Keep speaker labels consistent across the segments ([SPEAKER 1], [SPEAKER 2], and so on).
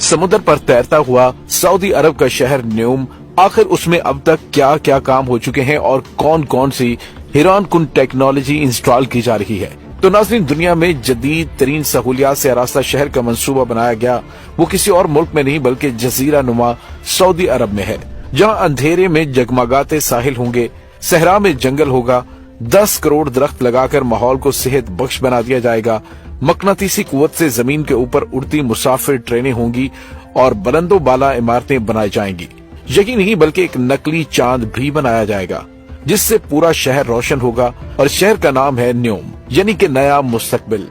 [SPEAKER 1] समुद्र पर तैरता हुआ सऊदी अरब का शहर न्यूम, आखिर उसमें अब तक क्या क्या काम हो चुके हैं और कौन कौन सी हैरान कुन टेक्नोलॉजी इंस्टॉल की जा रही है। तो नाज़रीन, दुनिया में जदीद तरीन सहूलियात से आरास्ता शहर का मंसूबा बनाया गया, वो किसी और मुल्क में नहीं बल्कि जजीरा नुमा सऊदी अरब में है, जहाँ अंधेरे में जगमगाते साहिल होंगे, सहरा में जंगल होगा, 10 करोड़ दरख्त लगाकर माहौल को सेहत बख्श बना दिया जाएगा, मकनातीसी कुव्वत से जमीन के ऊपर उड़ती मुसाफिर ट्रेनें होंगी और बुलंदो बाला इमारतें बनाई जाएंगी। यही नहीं बल्कि एक नकली चांद भी बनाया जाएगा जिससे पूरा शहर रोशन होगा और शहर का नाम है न्यूम, यानी कि नया मुस्तकबिल।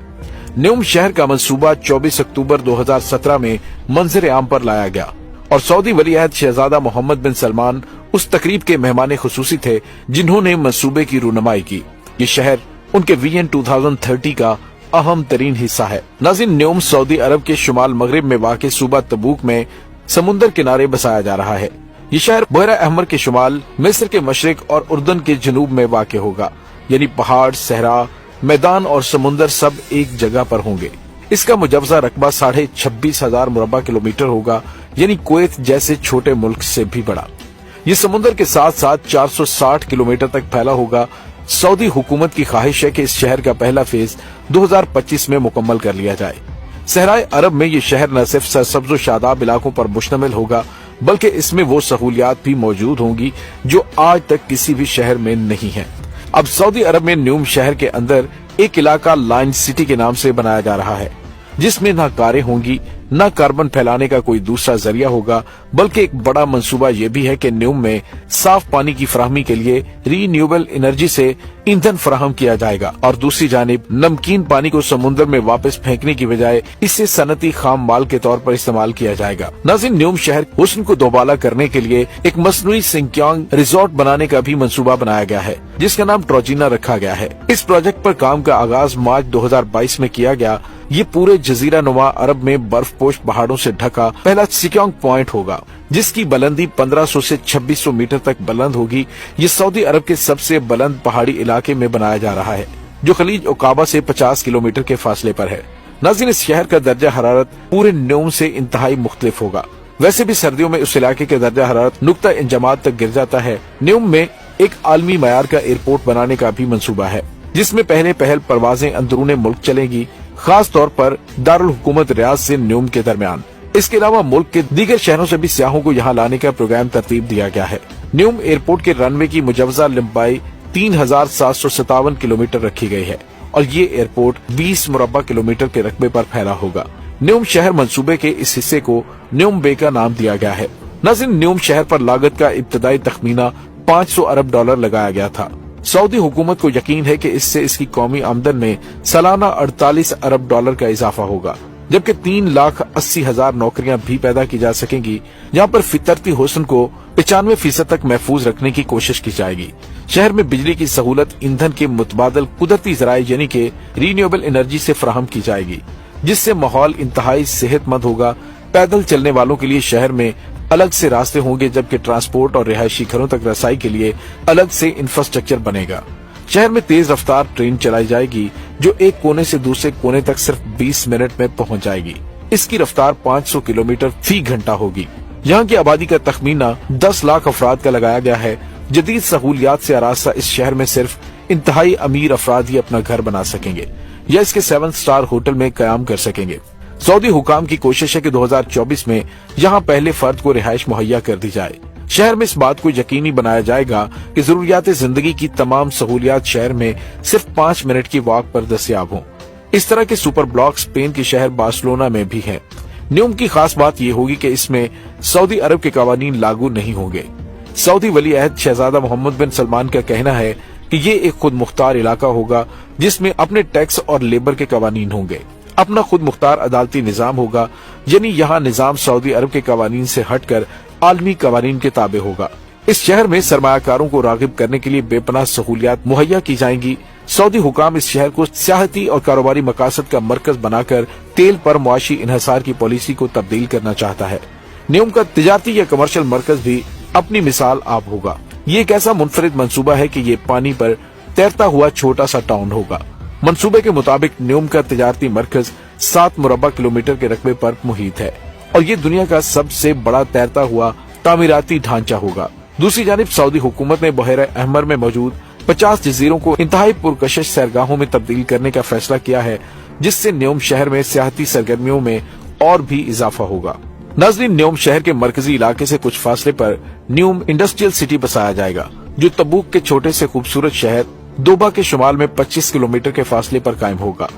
[SPEAKER 1] न्यूम शहर का मंसूबा 24 अक्टूबर 2017 में मंजर आम पर लाया गया और सऊदी वलीअहद शहजादा मोहम्मद बिन सलमान उस तकरीब के मेहमान खुसूसी थे जिन्होंने मंसूबे की रूनुमाई की। ये शहर उनके विजन 2030 का अहम तरीन हिस्सा है। नाज़रीन, न्यूम सऊदी अरब के शुमाल मगरिब में वाक़े सूबा तबूक में समुद्र किनारे बसाया जा रहा है। ये शहर बहरा अहमर के शुमाल, मिस्र के मशरिक और उर्दन के जनूब में वाक़े होगा, यानी पहाड़, सहरा, मैदान और समुंदर सब एक जगह पर होंगे। इसका मुजव्वज़ा रकबा 26,500 मुरब्बा किलोमीटर होगा, यानी कुवैत जैसे छोटे मुल्क से भी बड़ा। ये समुद्र के साथ साथ 460 किलोमीटर तक फैला होगा। सऊदी हुकूमत की ख्वाहिश है कि इस शहर का पहला फेज 2025 में मुकम्मल कर लिया जाए। सहराए अरब में ये शहर न सिर्फ सरसब्ज शादाब इलाकों पर मुश्तमिल होगा बल्कि इसमें वो सहूलियात भी मौजूद होंगी जो आज तक किसी भी शहर में नहीं है। अब सऊदी अरब में न्यूम शहर के अंदर एक इलाका लाइन सिटी के नाम से बनाया जा रहा है, जिसमें न कारें होंगी, न कार्बन फैलाने का कोई दूसरा जरिया होगा, बल्कि एक बड़ा मंसूबा ये भी है कि न्यूम में साफ पानी की फराहमी के लिए रीन्यूएबल एनर्जी से ईंधन फराहम किया जाएगा और दूसरी जानिब नमकीन पानी को समुद्र में वापस फेंकने की बजाय इसे सनती खाम माल के तौर पर इस्तेमाल किया जाएगा। नाज़रीन, न्यूम शहर हुस्न को दोबाला करने के लिए एक मसनूई सिंक्यांग रिजॉर्ट बनाने का भी मंसूबा बनाया गया है, जिसका नाम ट्रोजिना रखा गया है। इस प्रोजेक्ट पर काम का आगाज मार्च 2022 में किया गया। ये पूरे जजीरा नुमा अरब में बर्फ पोश पहाड़ों से ढका पहला सिक्यांग पॉइंट होगा, जिसकी बुलंदी 1500 से 2600 मीटर तक बुलंद होगी। ये सऊदी अरब के सबसे बुलंद पहाड़ी इलाके में बनाया जा रहा है, जो खलीज उकाबा से 50 किलोमीटर के फासले पर है। नाज़रीन, इस शहर का दर्जा हरारत पूरे न्यूम से इंतहाई मुख्तलिफ होगा। वैसे भी सर्दियों में उस इलाके का दर्जा हरारत नुक्ता इंजमात तक गिर जाता है। न्यूम में एक आलमी मयार का एयरपोर्ट बनाने का भी मंसूबा है, जिसमें पहले पहल परवाजें अंदरूने मुल्क चलेंगी, खास तौर पर दारुल हुकूमत रियाद से न्यूम के दरमियान। इसके अलावा मुल्क के दीगर शहरों से भी सियाहों को यहाँ लाने का प्रोग्राम तरतीब दिया गया है। न्यूम एयरपोर्ट के रनवे की मुजव्वज़ा लंबाई 3,757 किलोमीटर रखी गई है और ये एयरपोर्ट 20 मुरब्बा किलोमीटर के रकबे पर फैला होगा। न्यूम शहर मंसूबे के इस हिस्से को न्यूम बे का नाम दिया गया है। नाज़रीन, न्यूम शहर पर लागत का इब्तदाई तखमीना 500 अरब डॉलर लगाया गया था। सऊदी हुकूमत को यकीन है कि इससे इसकी कौमी आमदन में सालाना 48 अरब डॉलर का इजाफा होगा, जबकि 3,80,000 नौकरियां भी पैदा की जा सकेंगी, जहां पर फितरती हुस्न को 95% तक महफूज रखने की कोशिश की जाएगी। शहर में बिजली की सहूलत ईंधन के मुतबादल कुदरती जराये यानी कि रीन्यूएबल एनर्जी से फराहम की जाएगी, जिससे माहौल इंतहाई सेहतमंद होगा। पैदल चलने वालों के लिए शहर में अलग से रास्ते होंगे, जबकि ट्रांसपोर्ट और रिहायशी घरों तक रसाई के लिए अलग से इंफ्रास्ट्रक्चर बनेगा। शहर में तेज रफ्तार ट्रेन चलाई जाएगी जो एक कोने से दूसरे कोने तक सिर्फ 20 मिनट में पहुंच जाएगी। इसकी रफ्तार 500 किलोमीटर फी घंटा होगी। यहाँ की आबादी का तखमीना 10 लाख अफराद का लगाया गया है। जदीद सहूलियात से आरास्ता इस शहर में सिर्फ इंतहाई अमीर अफराद ही अपना घर बना सकेंगे या इसके 7 स्टार होटल में कयाम कर सकेंगे। सऊदी हुकाम की कोशिश है कि 2024 में यहाँ पहले फर्द को रिहाइश मुहैया कर दी जाए। शहर में इस बात को यकीनी बनाया जाएगा कि जरूरियात जिंदगी की तमाम सहूलियात शहर में सिर्फ 5 मिनट की वॉक पर दस्तयाब हों। इस तरह के सुपर ब्लॉक स्पेन के शहर बार्सिलोना में भी है। न्यूम की खास बात यह होगी कि इसमें सऊदी अरब के कवानीन लागू नहीं होंगे। सऊदी वलीअहद शहजादा मोहम्मद बिन सलमान का कहना है कि ये एक खुद मुख्तार इलाका होगा, जिसमें अपने टैक्स और लेबर के कवानीन होंगे। अपना खुद मुख्तार अदालती निजाम होगा, यानी यहाँ निजाम सऊदी अरब के कवानीन से हटकर आलमी कवानीन के ताबे होगा। इस शहर में सरमायाकारों को रागिब करने के लिए बेपनाह सहूलियात मुहैया की जाएंगी। सऊदी हुकाम इस शहर को सियाहती और कारोबारी मकासद का मरकज बनाकर तेल पर मुआशी इन्हसार की पॉलिसी को तब्दील करना चाहता है। न्यूम का तिजारती या कमर्शियल मरकज भी अपनी मिसाल आप होगा। ये एक ऐसा मुनफरिद मंसूबा है कि ये पानी पर तैरता हुआ छोटा सा टाउन होगा। मंसूबे के मुताबिक न्यूम का तिजारती मरकज 7 मुरब्बा किलोमीटर के रकबे पर मुहित है और ये दुनिया का सबसे बड़ा तैरता हुआ तामीराती ढांचा होगा। दूसरी जानिब सऊदी हुकूमत ने बहर अहमर में मौजूद 50 जजीरों को इंतहाई पुरकशिश सैरगाहों में तब्दील करने का फैसला किया है, जिससे न्योम शहर में सियाहती सरगर्मियों में और भी इजाफा होगा। नाज़रीन, न्योम शहर के मरकजी इलाके से कुछ फासले पर न्योम इंडस्ट्रियल सिटी बसाया जाएगा, जो तबूक के छोटे से खूबसूरत शहर दोबा के शुमाल में 25 किलोमीटर के फासले पर कायम होगा।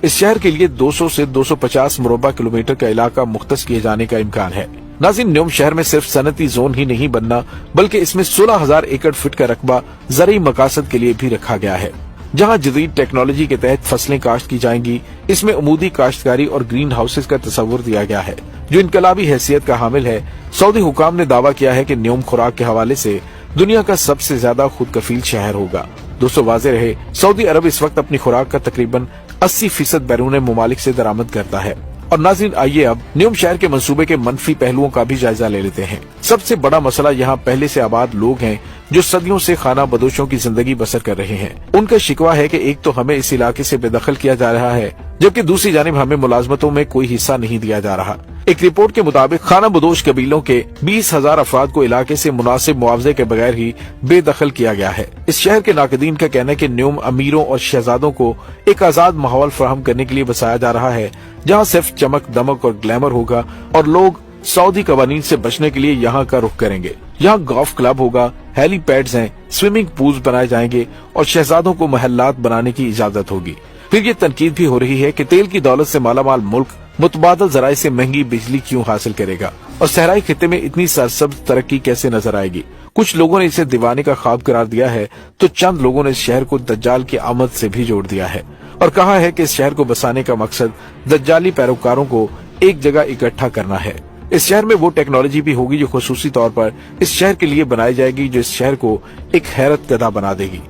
[SPEAKER 1] इस शहर के लिए 200 से 250 मुरब्बा किलोमीटर का इलाका मुख्तस किए जाने का इम्कान है। नाज़रीन, न्योम शहर में सिर्फ सनती जोन ही नहीं बनना, बल्कि इसमें 16,000 एकड़ फीट का रकबा ज़रूरी मकासद के लिए भी रखा गया है, जहां जदीद टेक्नोलॉजी के तहत फसलें काश्त की जाएंगी। इसमें उमूदी काश्तकारी और ग्रीन हाउसेज का तस्वुर दिया गया है, जो इनकलाबी हैसियत का हामिल है। सऊदी हुकाम ने दावा किया है कि न्योम खुराक के हवाले से दुनिया का सबसे ज्यादा खुद कफील शहर होगा। दोस्तों, वाज़ेह रहे, सऊदी अरब इस वक्त अपनी खुराक का तकरीबन 80% बैरून मुमालिक से दरामद करता है। और नाज़रीन, आइए अब न्योम शहर के मंसूबे के मनफी पहलुओं का भी जायजा ले लेते हैं। सबसे बड़ा मसला यहाँ पहले से आबाद लोग हैं, जो सदियों से खाना बदोशों की जिंदगी बसर कर रहे हैं। उनका शिकवा है कि एक तो हमें इस इलाके से बेदखल किया जा रहा है, जबकि दूसरी जानिब हमें मुलाजमतों में कोई हिस्सा नहीं दिया जा रहा। एक रिपोर्ट के मुताबिक खाना बदोश कबीलों के 20,000 अफराद को इलाके से मुनासिब मुआवजे के बगैर ही बेदखल किया गया है। इस शहर के नाकदीन का कहना है कि न्योम अमीरों और शहजादों को एक आजाद माहौल फराहम करने के लिए बसाया जा रहा है, जहाँ सिर्फ चमक दमक और ग्लैमर होगा और लोग सऊदी कवानीन से बचने के लिए यहाँ का रुख करेंगे। यहाँ गोल्फ क्लब होगा, हेलीपैड्स हैं, स्विमिंग पूल्स बनाए जाएंगे और शहजादों को महल्लात बनाने की इजाजत होगी। फिर ये तनकीद भी हो रही है कि तेल की दौलत से मालामाल मुल्क मुतबादल जराए से महंगी बिजली क्यों हासिल करेगा और सहराई खित्ते में इतनी सरसब्ज तरक्की कैसे नजर आएगी। कुछ लोगों ने इसे दीवाने का ख्वाब करार दिया है, तो चंद लोगों ने इस शहर को दज्जाल की आमद से भी जोड़ दिया है और कहा है कि इस शहर को बसाने का मकसद दज्जाली पैरोकारों को एक जगह इकट्ठा करना है। इस शहर में वो टेक्नोलॉजी भी होगी जो खुसूसी तौर पर इस शहर के लिए बनाई जाएगी, जो इस शहर को एक हैरत गदा बना देगी।